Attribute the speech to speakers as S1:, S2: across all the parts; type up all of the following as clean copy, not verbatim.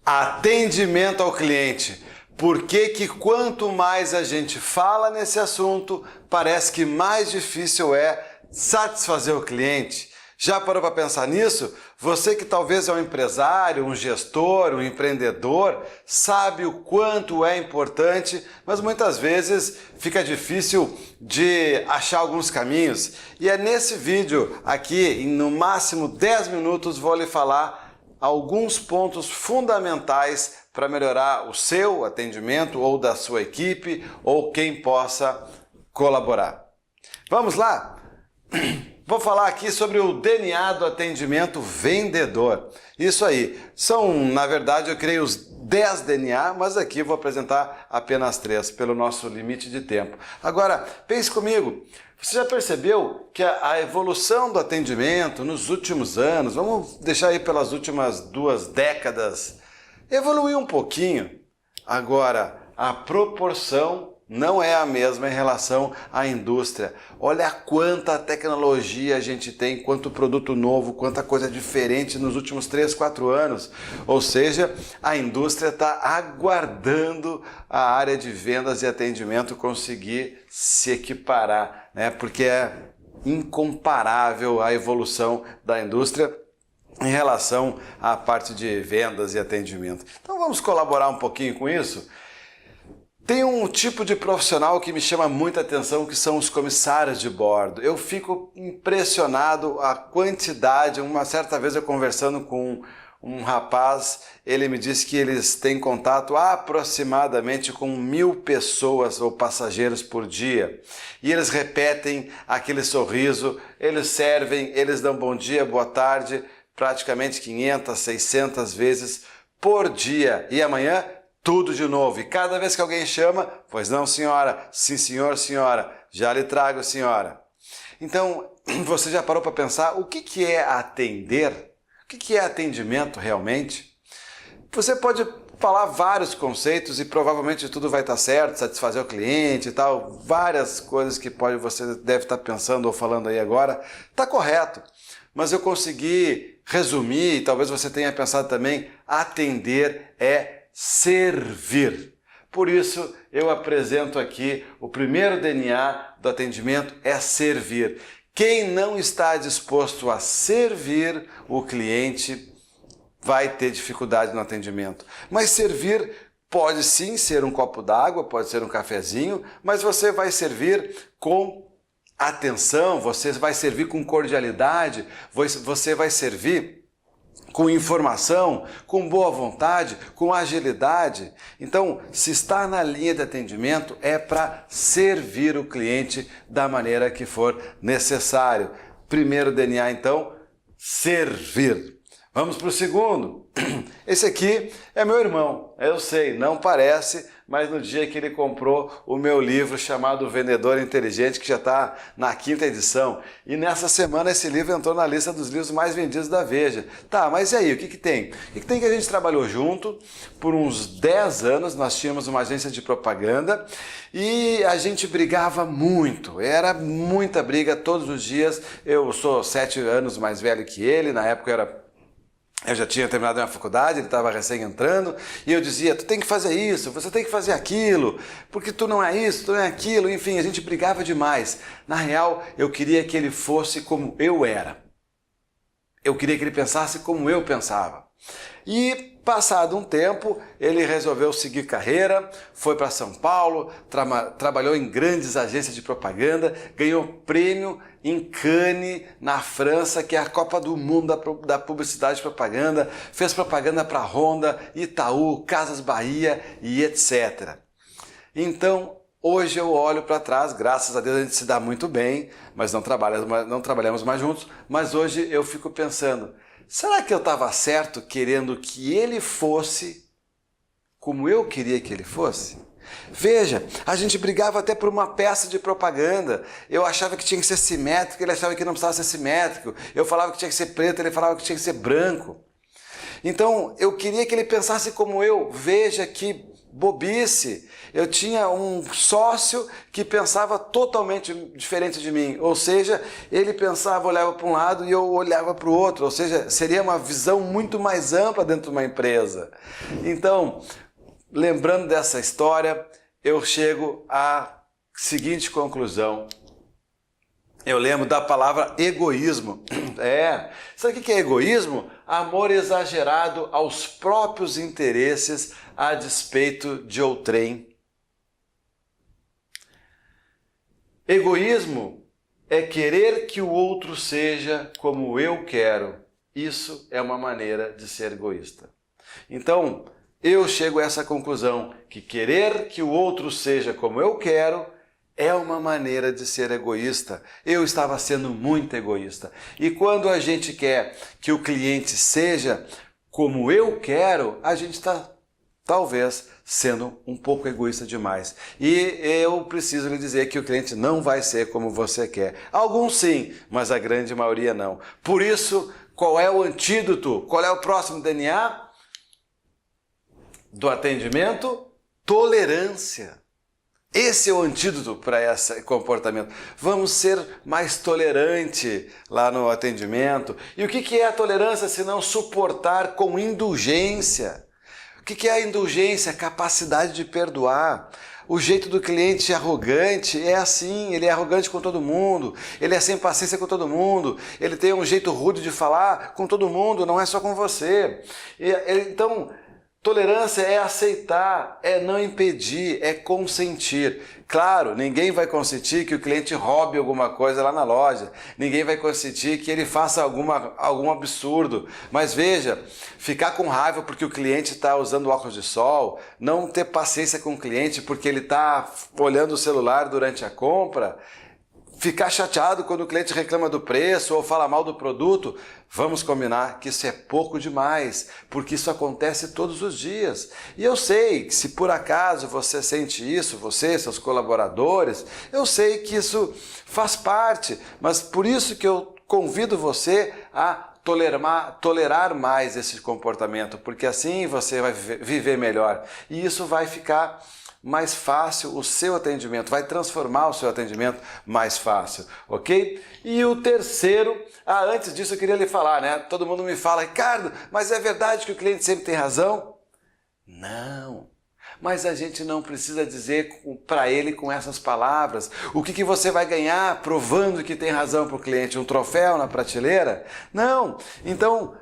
S1: Atendimento ao cliente. Por que que quanto mais a gente fala nesse assunto, parece que mais difícil é satisfazer o cliente? Já parou para pensar nisso? Você que talvez é um empresário, um gestor, um empreendedor, sabe o quanto é importante, mas muitas vezes fica difícil de achar alguns caminhos. E é nesse vídeo aqui, em no máximo 10 minutos, vou lhe falar alguns pontos fundamentais para melhorar o seu atendimento ou da sua equipe ou quem possa colaborar. Vamos lá? Vou falar aqui sobre o DNA do atendimento vendedor. Isso aí, são, na verdade, eu criei os 10 DNA, mas aqui eu vou apresentar apenas 3, pelo nosso limite de tempo. Agora, pense comigo, você já percebeu que a evolução do atendimento nos últimos anos, vamos deixar aí pelas últimas 2 décadas, evoluiu um pouquinho. Agora, a proporção não é a mesma em relação à indústria. Olha quanta tecnologia a gente tem, quanto produto novo, quanta coisa diferente nos últimos 3, 4 anos. Ou seja, a indústria está aguardando a área de vendas e atendimento conseguir se equiparar, né? Porque é incomparável a evolução da indústria em relação à parte de vendas e atendimento. Então vamos colaborar um pouquinho com isso? Tem um tipo de profissional que me chama muita atenção, que são os comissários de bordo. Eu fico impressionado a quantidade. Uma certa vez eu conversando com um rapaz, ele me disse que eles têm contato aproximadamente com 1000 pessoas ou passageiros por dia. E eles repetem aquele sorriso, eles servem, eles dão bom dia, boa tarde, praticamente 500, 600 vezes por dia. E amanhã tudo de novo. E cada vez que alguém chama, pois não, senhora, sim, senhor, senhora, já lhe trago, senhora. Então, você já parou para pensar o que é atender? O que é atendimento realmente? Você pode falar vários conceitos e provavelmente tudo vai estar certo, satisfazer o cliente e tal, várias coisas que você deve estar pensando ou falando aí agora, está correto. Mas eu consegui resumir, e talvez você tenha pensado também, atender é servir. Por isso eu apresento aqui o primeiro DNA do atendimento é servir. Quem não está disposto a servir o cliente vai ter dificuldade no atendimento. Mas servir pode sim ser um copo d'água, pode ser um cafezinho, mas você vai servir com atenção, você vai servir com cordialidade, você vai servir com informação, com boa vontade, com agilidade. Então, se está na linha de atendimento, é para servir o cliente da maneira que for necessário. Primeiro DNA, então, servir. Vamos para o segundo. Esse aqui é meu irmão. Eu sei, não parece, mas no dia que ele comprou o meu livro chamado Vendedor Inteligente, que já está na 5ª edição, e nessa semana esse livro entrou na lista dos livros mais vendidos da Veja. Tá, mas e aí, o que tem? O que tem que a gente trabalhou junto por uns 10 anos, nós tínhamos uma agência de propaganda e a gente brigava muito, era muita briga todos os dias. Eu sou 7 anos mais velho que ele, na época eu já tinha terminado a minha faculdade, ele estava recém entrando, e eu dizia, tu tem que fazer isso, você tem que fazer aquilo, porque tu não é isso, tu não é aquilo, enfim, a gente brigava demais. Na real, eu queria que ele fosse como eu era. Eu queria que ele pensasse como eu pensava. E passado um tempo, ele resolveu seguir carreira, foi para São Paulo, trabalhou em grandes agências de propaganda, ganhou prêmio em Cannes, na França, que é a Copa do Mundo da Publicidade e Propaganda, fez propaganda para Honda, Itaú, Casas Bahia e etc. Então, hoje eu olho para trás, graças a Deus a gente se dá muito bem, mas não trabalhamos mais juntos, mas hoje eu fico pensando, será que eu estava certo querendo que ele fosse como eu queria que ele fosse? Veja, a gente brigava até por uma peça de propaganda. Eu achava que tinha que ser simétrico, ele achava que não precisava ser simétrico. Eu falava que tinha que ser preto, ele falava que tinha que ser branco. Então, eu queria que ele pensasse como eu. Veja que bobice. Eu tinha um sócio que pensava totalmente diferente de mim, ou seja, ele pensava, olhava para um lado e eu olhava para o outro, ou seja, seria uma visão muito mais ampla dentro de uma empresa. Então, lembrando dessa história, eu chego à seguinte conclusão. Eu lembro da palavra egoísmo. Sabe o que é egoísmo? Amor exagerado aos próprios interesses a despeito de outrem. Egoísmo é querer que o outro seja como eu quero. Isso é uma maneira de ser egoísta. Então, eu chego a essa conclusão, que querer que o outro seja como eu quero é uma maneira de ser egoísta. Eu estava sendo muito egoísta. E quando a gente quer que o cliente seja como eu quero, a gente está talvez sendo um pouco egoísta demais. E eu preciso lhe dizer que o cliente não vai ser como você quer. Alguns sim, mas a grande maioria não. Por isso, qual é o antídoto? Qual é o próximo DNA do atendimento? Tolerância. Esse é o antídoto para esse comportamento. Vamos ser mais tolerante lá no atendimento. E o que é a tolerância se não suportar com indulgência? O que é a indulgência? A capacidade de perdoar. O jeito do cliente arrogante é assim, ele é arrogante com todo mundo, ele é sem paciência com todo mundo, ele tem um jeito rude de falar com todo mundo, não é só com você. Então, tolerância é aceitar, é não impedir, é consentir. Claro, ninguém vai consentir que o cliente roube alguma coisa lá na loja. Ninguém vai consentir que ele faça algum absurdo. Mas veja, ficar com raiva porque o cliente está usando óculos de sol, não ter paciência com o cliente porque ele está olhando o celular durante a compra, ficar chateado quando o cliente reclama do preço ou fala mal do produto, vamos combinar que isso é pouco demais, porque isso acontece todos os dias. E eu sei que se por acaso você sente isso, você, seus colaboradores, eu sei que isso faz parte, mas por isso que eu convido você a tolerar mais esse comportamento, porque assim você vai viver melhor e isso vai ficar mais fácil o seu atendimento, vai transformar o seu atendimento mais fácil, ok? E o terceiro, antes disso eu queria lhe falar, né? Todo mundo me fala, Ricardo, mas é verdade que o cliente sempre tem razão? Não, mas a gente não precisa dizer para ele com essas palavras. O que você vai ganhar provando que tem razão para o cliente? Um troféu na prateleira? Não, então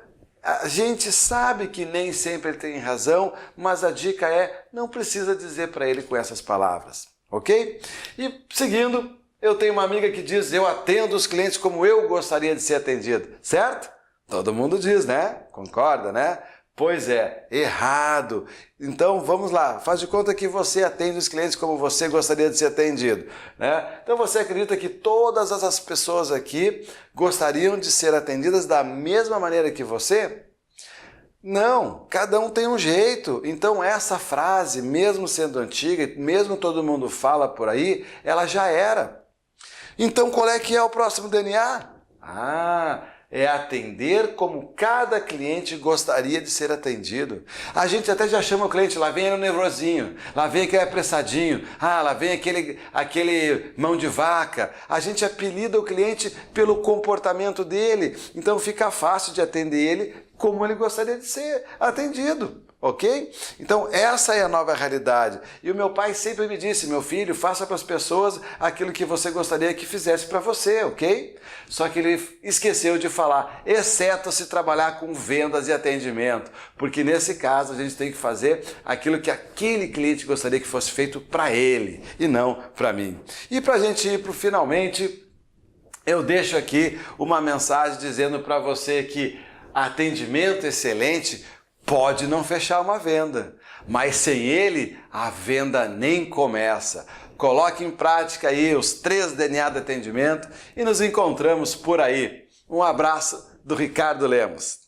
S1: a gente sabe que nem sempre ele tem razão, mas a dica é, não precisa dizer para ele com essas palavras, ok? E seguindo, eu tenho uma amiga que diz, eu atendo os clientes como eu gostaria de ser atendido, certo? Todo mundo diz, né? Concorda, né? Pois é, errado. Então vamos lá, faz de conta que você atende os clientes como você gostaria de ser atendido, né? Então você acredita que todas as pessoas aqui gostariam de ser atendidas da mesma maneira que você? Não, cada um tem um jeito. Então essa frase, mesmo sendo antiga, mesmo todo mundo fala por aí, ela já era. Então qual é que é o próximo DNA? É atender como cada cliente gostaria de ser atendido. A gente até já chama o cliente, lá vem ele o nervosinho, lá vem aquele apressadinho, lá vem aquele mão de vaca. A gente apelida o cliente pelo comportamento dele, então fica fácil de atender ele como ele gostaria de ser atendido. Ok? Então essa é a nova realidade. E o meu pai sempre me disse, meu filho, faça para as pessoas aquilo que você gostaria que fizesse para você, ok? Só que ele esqueceu de falar, exceto se trabalhar com vendas e atendimento, porque nesse caso a gente tem que fazer aquilo que aquele cliente gostaria que fosse feito para ele e não para mim. E para a gente ir para o finalmente, eu deixo aqui uma mensagem dizendo para você que atendimento excelente pode não fechar uma venda, mas sem ele a venda nem começa. Coloque em prática aí os 3 DNA de atendimento e nos encontramos por aí. Um abraço do Ricardo Lemos.